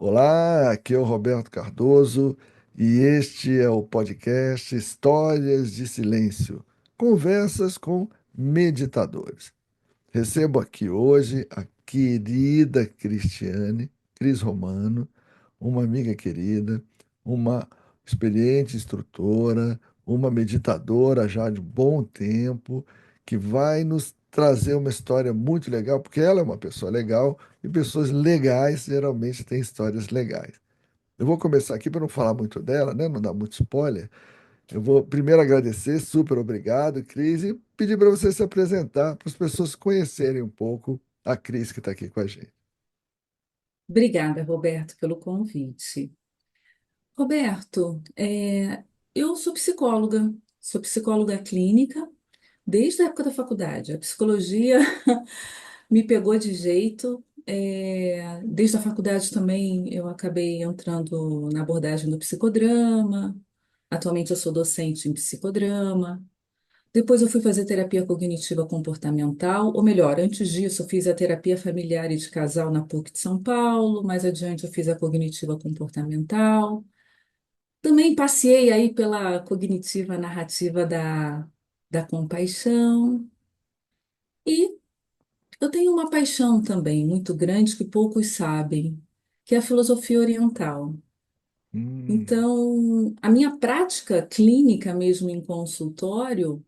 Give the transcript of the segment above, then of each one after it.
Olá, aqui é o Roberto Cardoso e este é o podcast Histórias de Silêncio, conversas com meditadores. Recebo aqui hoje a querida Cristiane, Cris Romano, uma amiga querida, uma experiente instrutora, uma meditadora já de bom tempo, que vai nos trazer uma história muito legal, porque ela é uma pessoa legal e pessoas legais geralmente têm histórias legais. Eu vou começar aqui para não falar muito dela, né? Não dar muito spoiler. Eu vou primeiro agradecer, super obrigado, Cris, e pedir para você se apresentar, para as pessoas conhecerem um pouco a Cris que está aqui com a gente. Obrigada, Roberto, pelo convite. Roberto, eu sou psicóloga clínica desde a época da faculdade. A psicologia me pegou de jeito. Desde a faculdade também eu acabei entrando na abordagem do psicodrama. Atualmente eu sou docente em psicodrama. Depois eu fui fazer terapia cognitiva comportamental, ou melhor, antes disso eu fiz a terapia familiar e de casal na PUC de São Paulo, mais adiante eu fiz a cognitiva comportamental. Também passei aí pela cognitiva narrativa da compaixão. E eu tenho uma paixão também muito grande que poucos sabem, que é a filosofia oriental. Hum, Então, a minha prática clínica mesmo em consultório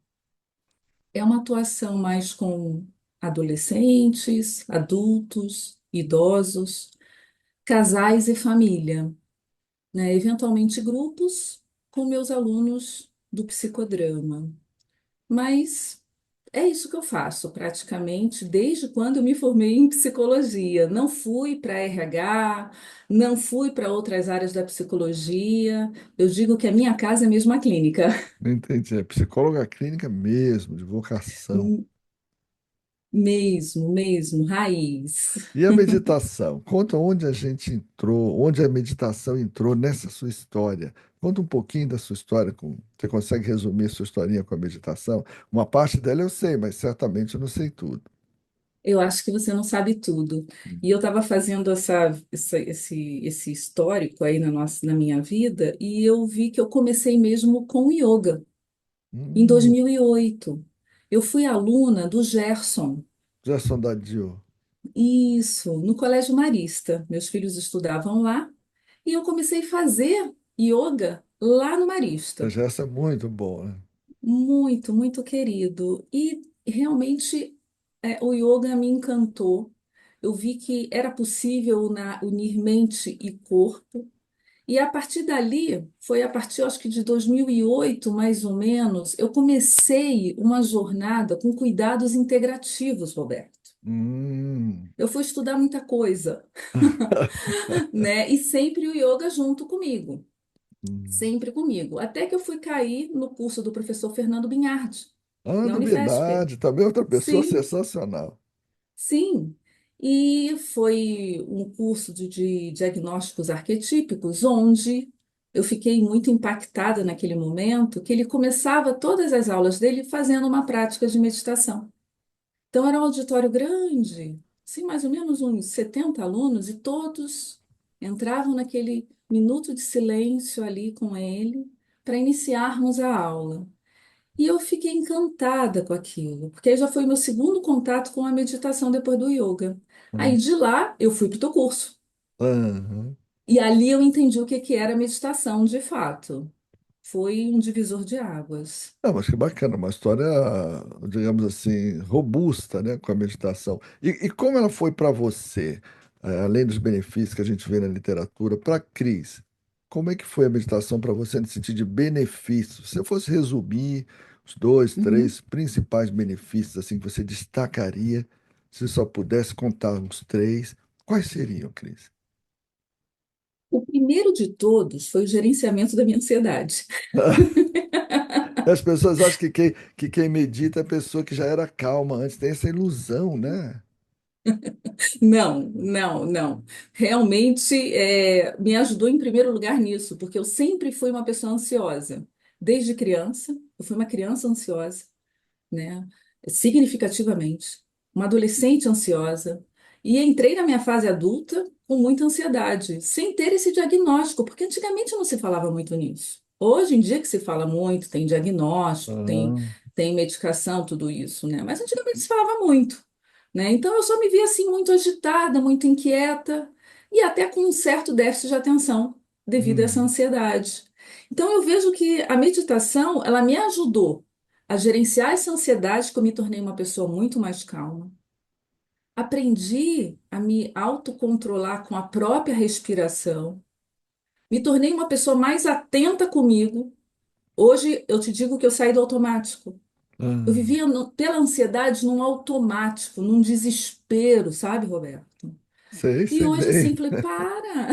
é uma atuação mais com adolescentes, adultos, idosos, casais e família, né? Eventualmente grupos com meus alunos do psicodrama. Mas é isso que eu faço praticamente desde quando eu me formei em psicologia. Não fui para RH, não fui para outras áreas da psicologia. Eu digo que a minha casa é mesmo a clínica. não entendi. É psicóloga clínica mesmo, de vocação. Mesmo, mesmo, raiz. E a meditação? Conta onde a gente entrou, onde a meditação entrou nessa sua história. Conta um pouquinho da sua história. Você consegue resumir sua historinha com a meditação? Uma parte dela eu sei, mas certamente eu não sei tudo. Eu acho que você não sabe tudo. E eu estava fazendo esse histórico aí na minha vida e eu vi que eu comecei mesmo com o yoga, em Hum, 2008. Eu fui aluna do Gerson, Gerson Daddio. isso, no Colégio Marista. Meus filhos estudavam lá e eu comecei a fazer yoga lá no A Marista. Gerson é muito bom, né? Muito, muito querido. E realmente o yoga me encantou. Eu vi que era possível unir mente e corpo. E a partir dali, foi a partir, acho que de 2008, mais ou menos, eu comecei uma jornada com cuidados integrativos, Roberto. Hum. Eu fui estudar muita coisa, né? E sempre o yoga junto comigo, Hum. sempre comigo. Até que eu fui cair no curso do professor Fernando Binhardi, Ah, na Unifesp. novidade. Também outra pessoa Sim, sensacional. sim. E foi um curso de diagnósticos arquetípicos, onde eu fiquei muito impactada naquele momento, que ele começava todas as aulas dele fazendo uma prática de meditação. Então, era um auditório grande, assim, mais ou menos uns 70 alunos, e todos entravam naquele minuto de silêncio ali com ele, para iniciarmos a aula. E eu fiquei encantada com aquilo, porque aí já foi meu segundo contato com a meditação depois do yoga. Aí Hum. de lá eu fui para o teu curso. Aham. E ali eu entendi o que que era meditação de fato. Foi um divisor de águas. Ah, mas que bacana, uma história, digamos assim, robusta, né, com a meditação. E como ela foi para você, além dos benefícios que a gente vê na literatura, para a Cris, como é que foi a meditação para você no sentido de benefícios? Se eu fosse resumir os dois, Uhum. três principais benefícios assim que você destacaria, se só pudesse contar uns três, quais seriam, Cris? O primeiro de todos foi o gerenciamento da minha ansiedade. As pessoas acham que quem medita é a pessoa que já era calma antes, tem essa ilusão, né? Não, não, não. Realmente me ajudou em primeiro lugar nisso, porque eu sempre fui uma pessoa ansiosa. Desde criança, eu fui uma criança ansiosa, né? Significativamente, uma adolescente ansiosa. E entrei na minha fase adulta. com muita ansiedade, sem ter esse diagnóstico, porque antigamente não se falava muito nisso. Hoje em dia que se fala muito, tem diagnóstico, Ah, tem medicação, tudo isso, né? Mas antigamente se falava muito, né? Então eu só me via assim muito agitada, muito inquieta e até com um certo déficit de atenção devido a essa hum, ansiedade. Então eu vejo que a meditação, ela me ajudou a gerenciar essa ansiedade, que eu me tornei uma pessoa muito mais calma. Aprendi a me autocontrolar com a própria respiração. Me tornei uma pessoa mais atenta comigo. Hoje eu te digo que eu saí do automático. Eu ah, vivia pela ansiedade num automático, num desespero, sabe, Roberto? sei, E sei hoje assim, bem. falei, para,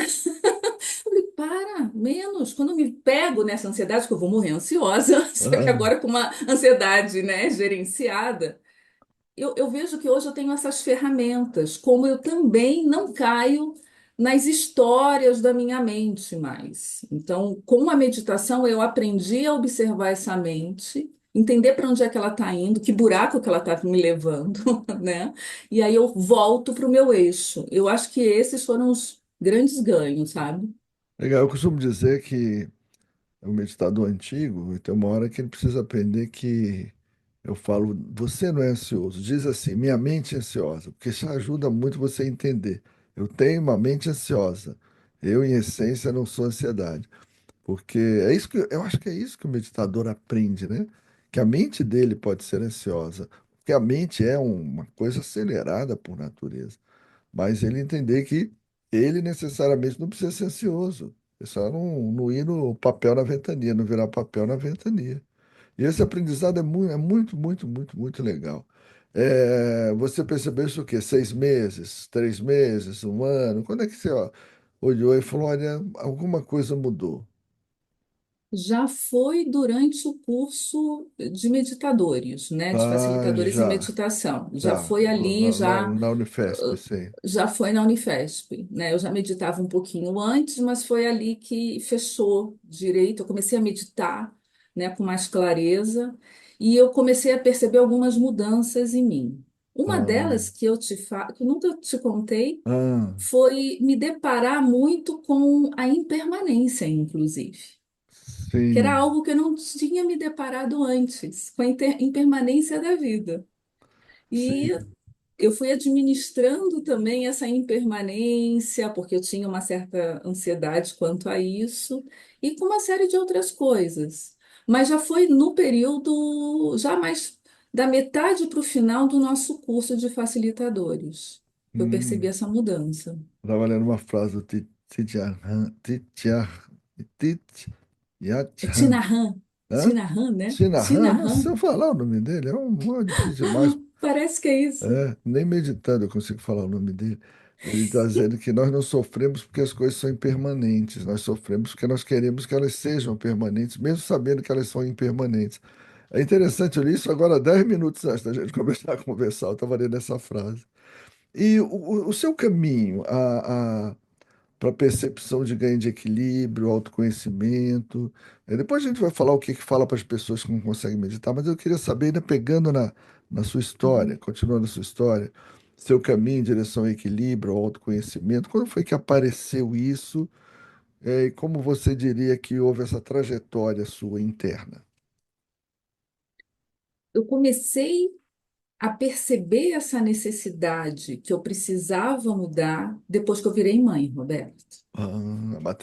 falei, para, menos. Quando eu me pego nessa ansiedade, que eu vou morrer ansiosa, só que Ah, agora com uma ansiedade, né, gerenciada. Eu vejo que hoje eu tenho essas ferramentas, como eu também não caio nas histórias da minha mente mais. Então, com a meditação, eu aprendi a observar essa mente, entender para onde é que ela está indo, que buraco que ela está me levando, né? E aí eu volto para o meu eixo. Eu acho que esses foram os grandes ganhos, sabe? legal, eu costumo dizer que o meditador antigo, tem uma hora que ele precisa aprender que eu falo, você não é ansioso. Diz assim, minha mente é ansiosa, porque isso ajuda muito você a entender. Eu tenho uma mente ansiosa. Eu, em essência, não sou ansiedade. Porque é isso que eu acho que é isso que o meditador aprende, né? Que a mente dele pode ser ansiosa, porque a mente é uma coisa acelerada por natureza. Mas ele entender que ele necessariamente não precisa ser ansioso. É só não ir no papel na ventania, não virar papel na ventania. E esse aprendizado muito legal. É, você percebeu isso o quê? 6 meses, 3 meses, um ano? Quando é que você olhou e falou, olha, alguma coisa mudou? Já foi durante o curso de meditadores, né, de Ah, facilitadores em já, meditação. Já já. foi ali, Na Unifesp, sim. já foi na Unifesp, né? Eu já meditava um pouquinho antes, mas foi ali que fechou direito. Eu comecei a meditar, né, com mais clareza e eu comecei a perceber algumas mudanças em mim. Uma Ah, delas que eu nunca te contei, ah, foi me deparar muito com a impermanência, inclusive, que era sim, algo que eu não tinha me deparado antes, com a impermanência da vida. E sim. eu fui administrando também essa impermanência, porque eu tinha uma certa ansiedade quanto a isso, e com uma série de outras coisas. Mas já foi no período, já mais da metade para o final do nosso curso de facilitadores, que eu percebi Hum, essa mudança. estava lendo uma frase do É Titian. Tinahan, Hã? Tinahan, né? Shinahan, não sei Tinahan. se eu falar o nome dele, difícil demais. Parece que é isso. Nem meditando eu consigo falar o nome dele. Ele está dizendo que nós não sofremos porque as coisas são impermanentes, nós sofremos porque nós queremos que elas sejam permanentes, mesmo sabendo que elas são impermanentes. É interessante, eu li isso agora 10 minutos antes da gente começar a conversar, eu estava lendo essa frase. E o seu caminho para a percepção de ganho de equilíbrio, autoconhecimento. Depois a gente vai falar o que que fala para as pessoas que não conseguem meditar, mas eu queria saber, ainda pegando na sua história, Uhum. continuando a sua história, seu caminho em direção ao equilíbrio, ao autoconhecimento, quando foi que apareceu isso, e como você diria que houve essa trajetória sua interna? Eu comecei a perceber essa necessidade que eu precisava mudar depois que eu virei mãe, Roberto.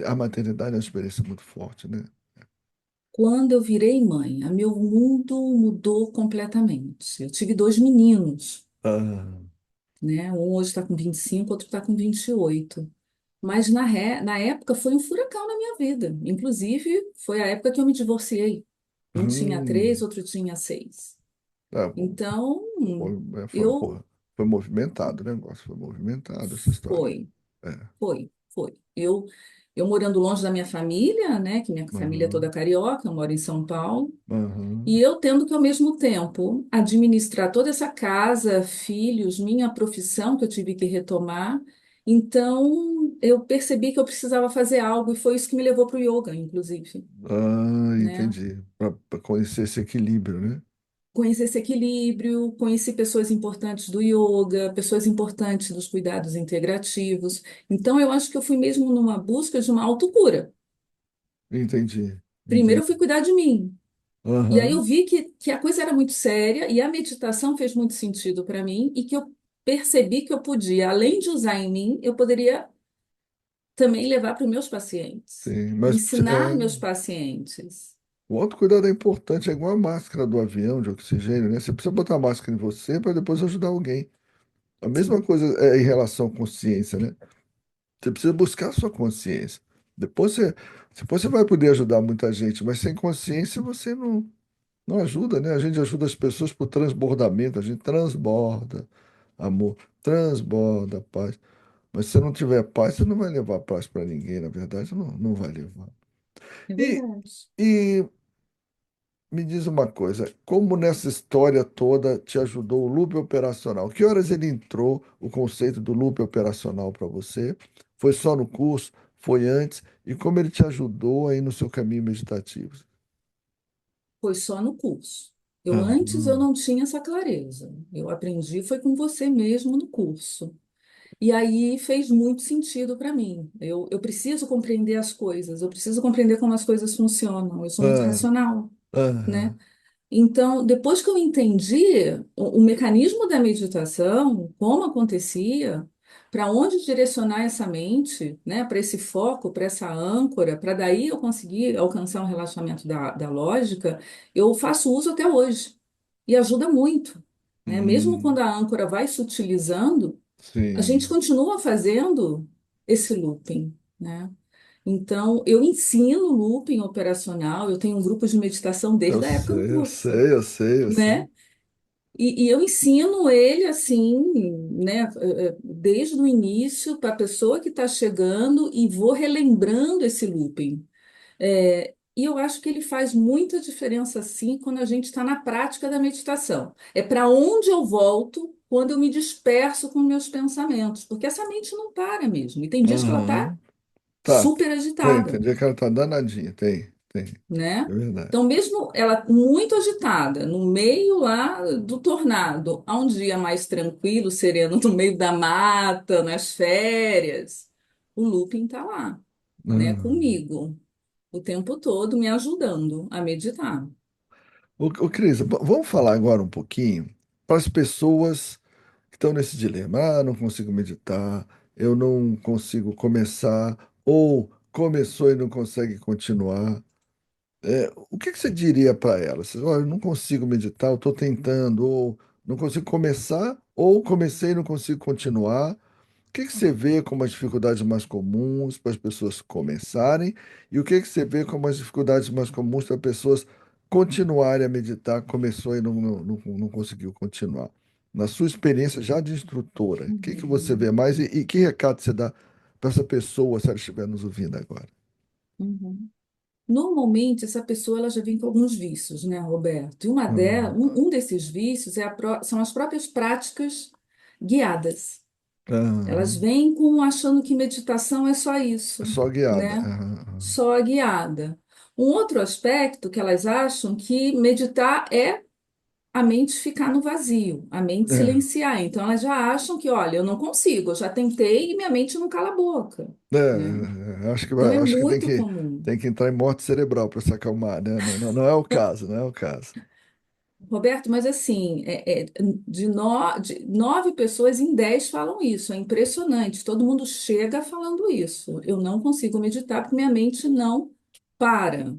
A maternidade é uma experiência muito forte, né? Quando eu virei mãe, meu mundo mudou completamente. Eu tive dois meninos, Ah, né? Um hoje está com 25, outro está com 28. Mas na época foi um furacão na minha vida. Inclusive, foi a época que eu me divorciei. Um tinha hum, 3, outro tinha 6. ah, Então, eu foi movimentado o negócio, foi movimentado essa história. foi. É. Foi. Eu morando longe da minha família, né, que minha família é toda Uhum, carioca, eu moro em São Paulo, e uhum. eu tendo que, ao mesmo tempo, administrar toda essa casa, filhos, minha profissão que eu tive que retomar. Então, eu percebi que eu precisava fazer algo, e foi isso que me levou para o yoga, inclusive, Ah, né? entendi. Para conhecer esse equilíbrio, né? conhecer esse equilíbrio, conheci pessoas importantes do yoga, pessoas importantes dos cuidados integrativos. Então, eu acho que eu fui mesmo numa busca de uma autocura. Entendi. Primeiro, eu Entendi. fui cuidar de mim. E aí eu Aham. vi que a coisa era muito séria e a meditação fez muito sentido para mim e que eu percebi que eu podia, além de usar em mim, eu poderia também levar para os meus pacientes, Sim, mas ensinar meus pacientes. o autocuidado é importante, é igual a máscara do avião de oxigênio, né? Você precisa botar a máscara em você para depois ajudar alguém. A mesma Sim, coisa é em relação à consciência, né? Você precisa buscar a sua consciência. Depois você, depois você vai poder ajudar muita gente, mas sem consciência você não ajuda, né? A gente ajuda as pessoas por transbordamento, a gente transborda amor, transborda paz. Mas se você não tiver paz, você não vai levar paz para ninguém, na verdade, não vai levar. é E, verdade. e me diz uma coisa, como nessa história toda te ajudou o loop operacional? Que horas ele entrou o conceito do loop operacional para você? Foi só no curso? Foi antes? E como ele te ajudou aí no seu caminho meditativo? Foi só no curso. Eu Ah, antes eu não tinha essa clareza. Eu aprendi foi com você mesmo no curso. E aí fez muito sentido para mim. Eu preciso compreender as coisas, eu preciso compreender como as coisas funcionam. Eu sou muito ah, racional, né? ah, Então, depois que eu entendi o mecanismo da meditação, como acontecia, para onde direcionar essa mente, né, para esse foco, para essa âncora, para daí eu conseguir alcançar um relaxamento da lógica, eu faço uso até hoje. E ajuda muito, né? Mesmo quando hum, a âncora vai se utilizando, a gente sim, continua fazendo esse looping, né? Então, eu ensino looping operacional, eu tenho um grupo de meditação desde a época do eu curso, sei, eu sei, eu sei. né? E eu ensino ele assim, né, desde o início para a pessoa que está chegando e vou relembrando esse looping. E eu acho que ele faz muita diferença, sim, quando a gente está na prática da meditação. É para onde eu volto quando eu me disperso com meus pensamentos, porque essa mente não para mesmo. E tem dias que ela está Aham. Tá, super tem agitada, dia que ela tá danadinha, tem, é né? verdade. Então, mesmo ela muito agitada, no meio lá do tornado, há um dia mais tranquilo, sereno, no meio da mata, nas férias, o looping está lá, né, Ah. comigo, o tempo todo me ajudando a meditar. Cris, vamos falar agora um pouquinho para as pessoas que estão nesse dilema. Ah, não consigo meditar, eu não consigo começar, ou começou e não consegue continuar. O que que você diria para elas? Olha, eu não consigo meditar, eu estou tentando, ou não consigo começar, ou comecei e não consigo continuar. O que que você vê como as dificuldades mais comuns para as pessoas começarem e o que que você vê como as dificuldades mais comuns para as pessoas continuarem a meditar, começou e não conseguiu continuar? Na sua experiência já de instrutora, o que que você Uhum, vê mais e que recado você dá para essa pessoa se ela estiver nos ouvindo agora? uhum. Normalmente, essa pessoa ela já vem com alguns vícios, né, Roberto? E Hum. um desses vícios são as próprias práticas guiadas. Elas Aham. vêm com achando que meditação é só É isso, só guiada. né? Aham, Só a guiada. Um outro aspecto que elas acham que meditar é a mente ficar no vazio, a mente aham. silenciar. Então elas já acham que, olha, eu não consigo, eu já tentei e minha mente não cala a boca, né? Então é Acho que muito comum. tem que entrar em morte cerebral para se acalmar, né? Não é o caso, não é o caso. Roberto, mas assim, de 9 pessoas em 10 falam isso. É impressionante. Todo mundo chega falando isso. Eu não consigo meditar porque minha mente não para.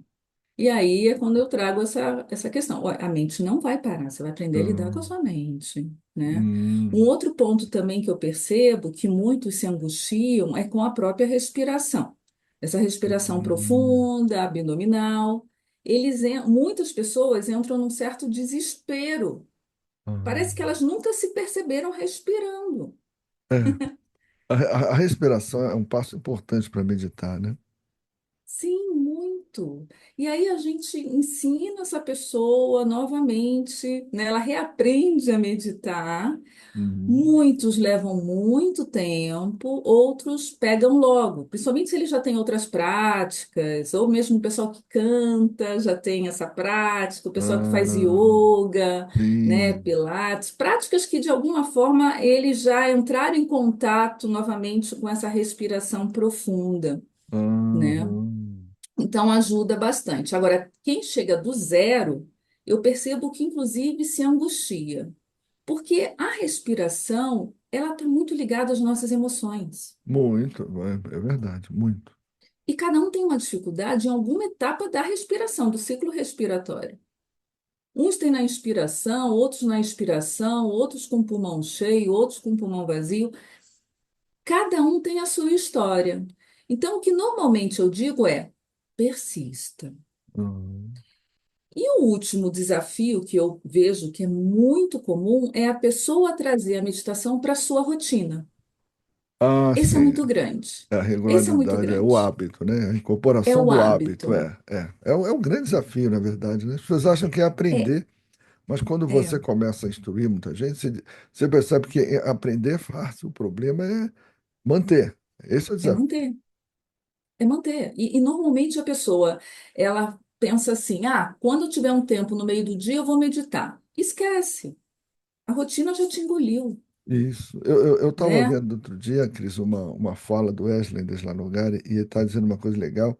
E aí é quando eu trago essa questão. Olha, a mente não vai parar, você vai aprender a lidar com a Hum, sua mente, né? Um hum, outro ponto também que eu percebo que muitos se angustiam é com a própria respiração. Essa respiração hum, profunda, abdominal. Muitas pessoas entram num certo desespero. Parece que hum. elas nunca se perceberam respirando. É, a respiração é um passo importante para meditar, né? Sim, muito. Exato. E aí a gente ensina essa pessoa novamente, né? Ela reaprende a meditar. Uhum. Muitos levam muito tempo, outros pegam logo, principalmente se ele já tem outras práticas, ou mesmo o pessoal que canta já tem essa prática, o pessoal que faz Ah, yoga, né, sim. pilates, práticas que de alguma forma eles já entraram em contato novamente com essa respiração profunda, né? Aham. Então ajuda bastante. Agora, quem chega do zero, eu percebo que inclusive se angustia. Porque a respiração, ela está muito ligada às nossas emoções. Muito, é verdade, muito. E cada um tem uma dificuldade em alguma etapa da respiração, do ciclo respiratório. Uns têm na inspiração, outros na expiração, outros com o pulmão cheio, outros com o pulmão vazio. Cada um tem a sua história. Então, o que normalmente eu digo é: persista. Aham. E o último desafio que eu vejo que é muito comum é a pessoa trazer a meditação para a sua rotina. Ah, Esse é sim. muito grande. A Esse é muito regularidade é o grande. hábito, né? A É incorporação o do hábito, hábito. é um grande desafio, na verdade, né? As pessoas acham que é É, aprender, mas quando é, você começa a instruir muita gente, você percebe que aprender é fácil, o problema é manter. Esse é o é desafio. manter. É manter. E normalmente a pessoa, ela pensa assim, ah, quando eu tiver um tempo no meio do dia, eu vou meditar. Esquece. A rotina já te engoliu, Isso. Eu estava né? vendo outro dia, Cris, uma fala do Wesley Deslanogari, e ele está dizendo uma coisa legal,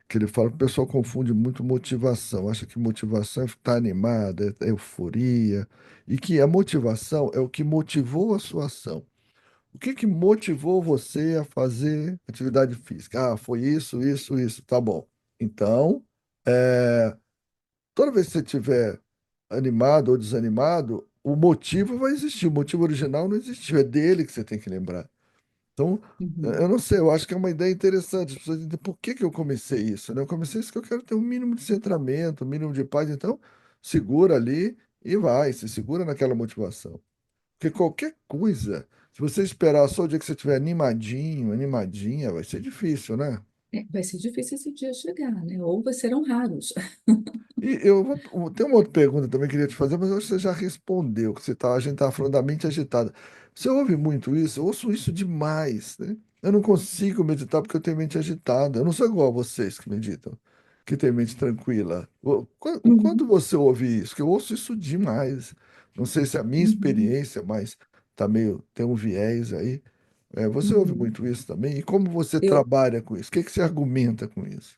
que ele fala que o pessoal confunde muito motivação, acha que motivação é estar animado, é euforia, e que a motivação é o que motivou a sua ação. O que que motivou você a fazer atividade física? Ah, foi isso, isso, isso. Tá bom. Então, é, toda vez que você estiver animado ou desanimado, o motivo vai existir. O motivo original não existiu. É dele que você tem que lembrar. Então, Uhum, eu não sei, eu acho que é uma ideia interessante. As pessoas dizem, por que que eu comecei isso, né? Eu comecei isso porque eu quero ter um mínimo de centramento, um mínimo de paz. Então, segura ali e vai, se segura naquela motivação. Porque qualquer coisa, se você esperar só o dia que você estiver animadinho, animadinha, vai ser difícil, né? vai ser difícil esse dia chegar, né? Ou serão raros. E tem uma outra pergunta também que eu queria te fazer, mas eu acho que você já respondeu, que a gente estava falando da mente agitada. Você ouve muito isso? Eu ouço isso demais, né? Eu não consigo meditar porque eu tenho mente agitada. Eu não sou igual a vocês que meditam, que têm mente tranquila. O quanto Uhum, você ouve isso? Que eu ouço isso demais. Não sei se é a minha uhum, experiência, mas tem um viés aí. Você ouve uhum. muito isso também? E como você Eu, trabalha com isso? O que que você argumenta com isso?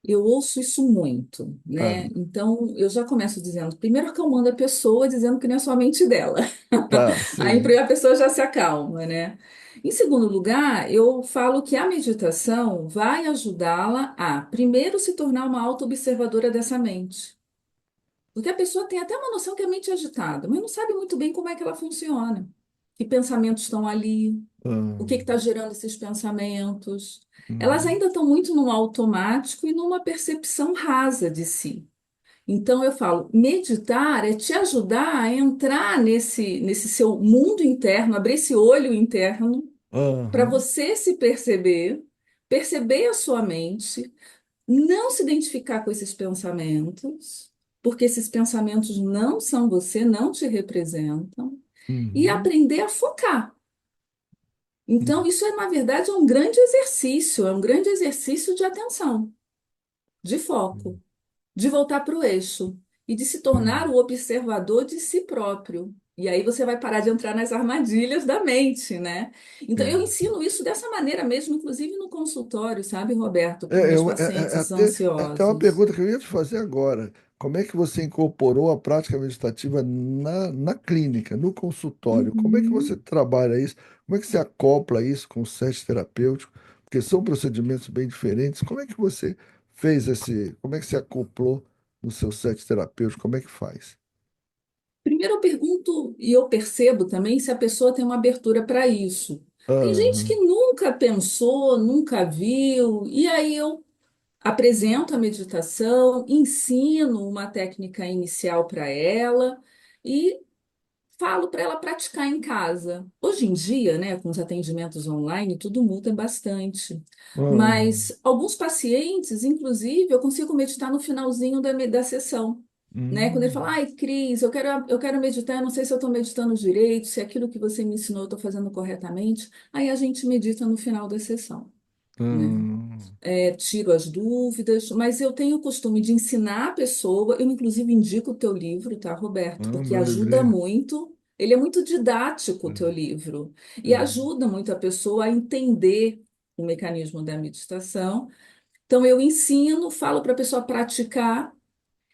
Eu ouço isso muito, Ah, né? Então, eu já começo dizendo, primeiro acalmando a pessoa, dizendo que não é só a mente dela. tá, Aí sim. a pessoa já se acalma, né? Em segundo lugar, eu falo que a meditação vai ajudá-la a, primeiro, se tornar uma autoobservadora dessa mente. Porque a pessoa tem até uma noção que a mente é agitada, mas não sabe muito bem como é que ela funciona. Que pensamentos estão ali, o que Ah, está gerando esses pensamentos. Elas uhum. ainda estão muito no automático e numa percepção rasa de si. Então eu falo, meditar é te ajudar a entrar nesse seu mundo interno, abrir esse olho interno para Aham. você se perceber, perceber a sua mente, não se identificar com esses pensamentos, porque esses pensamentos não são você, não te representam, e Uhum. aprender a focar. Então, isso é, na verdade, é um grande exercício de atenção, de foco, de voltar para o eixo e de se tornar Uhum. o observador de si próprio. E aí você vai parar de entrar nas armadilhas da mente, né? Então, eu É. ensino isso dessa maneira mesmo, inclusive no consultório, sabe, Roberto, para É, meus é pacientes até uma ansiosos. pergunta que eu ia te fazer agora. Como é que você incorporou a prática meditativa na clínica, no consultório? Como é que você Uhum. trabalha isso? Como é que você acopla isso com o set terapêutico? Porque são procedimentos bem diferentes. Como é que você como é que você acoplou no seu set terapêutico? Como é que faz? Primeiro eu pergunto e eu percebo também se a pessoa tem uma abertura para isso. Tem gente que Aham. nunca pensou, nunca viu, e aí eu apresento a meditação, ensino uma técnica inicial para ela e falo para ela praticar em casa. Hoje em dia, né, com os atendimentos online, tudo muda bastante. Ah, Mas alguns pacientes, inclusive, eu consigo meditar no finalzinho da sessão. Né? Quando ele fala, hum, ai, Cris, eu quero meditar, eu não sei se eu estou meditando direito, se aquilo que você me ensinou eu estou fazendo corretamente. Aí a gente medita no final da sessão, né? ah, Tiro as dúvidas, mas eu tenho o costume de ensinar a pessoa. Eu, inclusive, indico o teu livro, tá, Roberto? Porque meu ajuda livrinho. muito. Ele é muito didático, o teu livro, e É. ajuda muito a pessoa a entender o mecanismo da meditação. Então, eu ensino, falo para a pessoa praticar,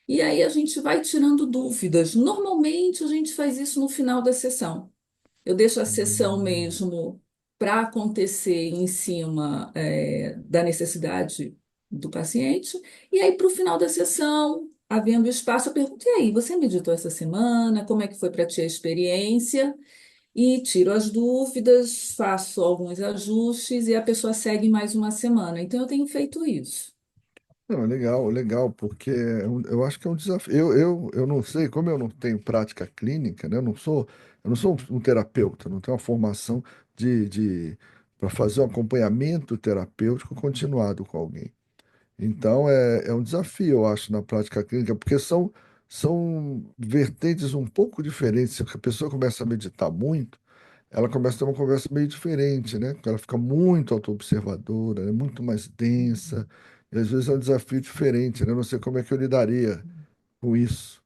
e aí a gente vai tirando dúvidas. Normalmente, a gente faz isso no final da sessão. Eu deixo a sessão Hum. mesmo para acontecer em cima, da necessidade do paciente, e aí para o final da sessão, havendo espaço, eu pergunto: e aí, você meditou essa semana? Como é que foi para ti a experiência? E tiro as dúvidas, faço alguns ajustes e a pessoa segue mais uma semana. Então, eu tenho feito isso. Não, legal, legal, porque eu acho que é um desafio. Eu não sei, como eu não tenho prática clínica, né? Eu não sou um terapeuta, não tenho uma formação para fazer um acompanhamento terapêutico continuado com alguém. Então é um desafio, eu acho, na prática clínica, porque são vertentes um pouco diferentes. Se a pessoa começa a meditar muito, ela começa a ter uma conversa meio diferente, né? Porque ela fica muito autoobservadora, é muito mais densa, e às vezes é um desafio diferente, né? Eu não sei como é que eu lidaria com isso.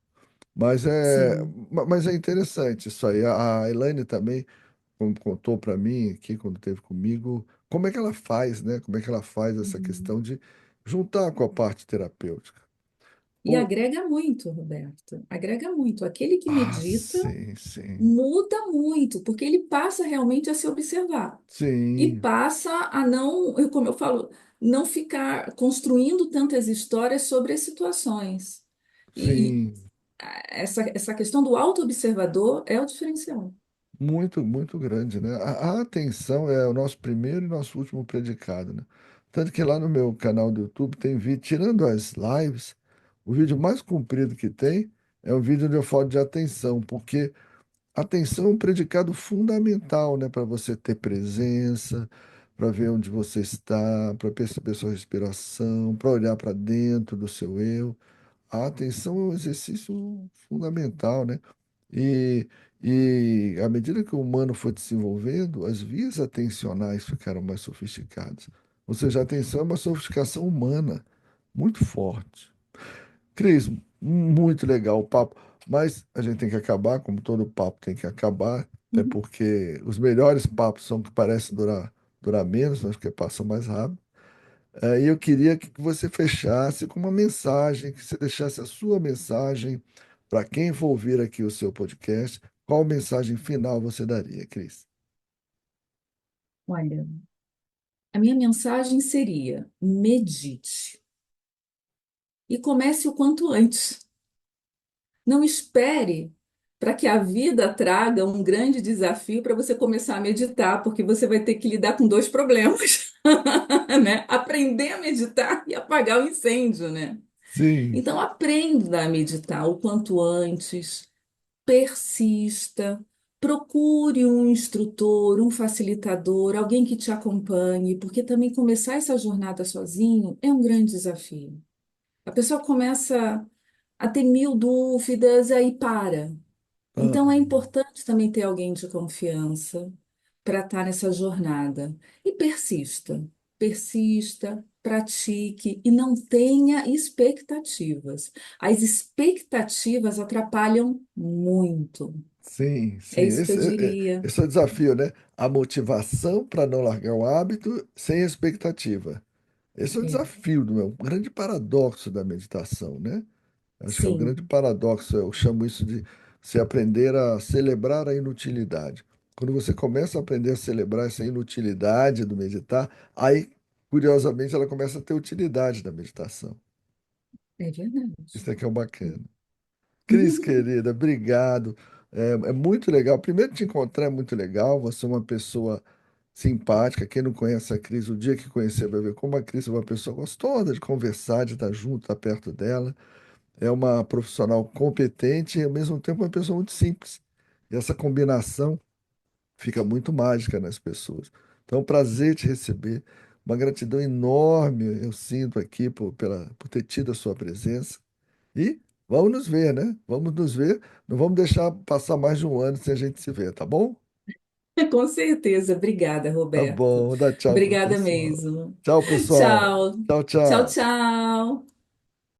Sim. Mas é interessante isso aí. A Elaine também contou para mim aqui, quando esteve comigo, como é que ela faz, né? Como é que ela faz essa Uhum. questão de juntar com a parte terapêutica. E Pô, agrega muito, Roberto. Agrega muito. Aquele que medita sim, sim, muda muito, porque ele passa realmente a se observar e sim, passa a não, como eu falo, não ficar construindo tantas histórias sobre as situações. E sim. essa questão do auto-observador é o diferencial. Muito, muito grande, né? A atenção é o nosso primeiro e nosso último predicado, né? Tanto que lá no meu canal do YouTube tem vídeo, tirando as lives, o vídeo mais comprido que tem é o vídeo onde eu falo de atenção, porque atenção é um predicado fundamental, né? Para você ter presença, para ver onde você está, para perceber sua respiração, para olhar para dentro do seu eu. A atenção é um exercício fundamental, né? E, e à medida que o humano foi desenvolvendo, as vias atencionais ficaram mais sofisticadas. Ou seja, a atenção é uma sofisticação humana muito forte. Cris, muito legal o papo, mas a gente tem que acabar, como todo papo tem que acabar, até Uhum. porque os melhores papos são que parecem durar menos, mas que passam mais rápido. E eu queria que você fechasse com uma mensagem, que você deixasse a sua mensagem para quem for ouvir aqui o seu podcast. Qual mensagem final você daria, Cris? Olha, a minha mensagem seria: medite e comece o quanto antes. Não espere para que a vida traga um grande desafio para você começar a meditar, porque você vai ter que lidar com dois problemas, né? Aprender a meditar e apagar o incêndio, né? Sim, Então aprenda a meditar o quanto antes, persista, procure um instrutor, um facilitador, alguém que te acompanhe, porque também começar essa jornada sozinho é um grande desafio. A pessoa começa a ter mil dúvidas, aí para. ah, Então é importante também ter alguém de confiança para estar nessa jornada. E persista, persista, pratique e não tenha expectativas. As expectativas atrapalham muito. sim, É sim. isso que eu diria. Esse é o desafio, né? A motivação para não largar o hábito sem expectativa. Esse é o É, desafio do meu, um grande paradoxo da meditação, né? Acho que é o grande sim, paradoxo, eu chamo isso de se aprender a celebrar a inutilidade. Quando você começa a aprender a celebrar essa inutilidade do meditar, aí, curiosamente, ela começa a ter utilidade da meditação. é verdade. Isso aqui é o bacana. Cris, querida, obrigado. É muito legal. Primeiro, te encontrar é muito legal. Você é uma pessoa simpática. Quem não conhece a Cris, o dia que conhecer vai ver como a Cris é uma pessoa gostosa de conversar, de estar junto, estar perto dela. É uma profissional competente e, ao mesmo tempo, uma pessoa muito simples. E essa combinação fica muito mágica nas pessoas. Então, é um prazer te receber, uma gratidão enorme eu sinto aqui por ter tido a sua presença. E vamos nos ver, né? Vamos nos ver. Não vamos deixar passar mais de um ano sem a gente se ver, tá bom? Com certeza. Obrigada, Tá Roberto. bom, dá tchau pro Obrigada pessoal. mesmo. Tchau, pessoal. Tchau. Tchau, Tchau, tchau. tchau.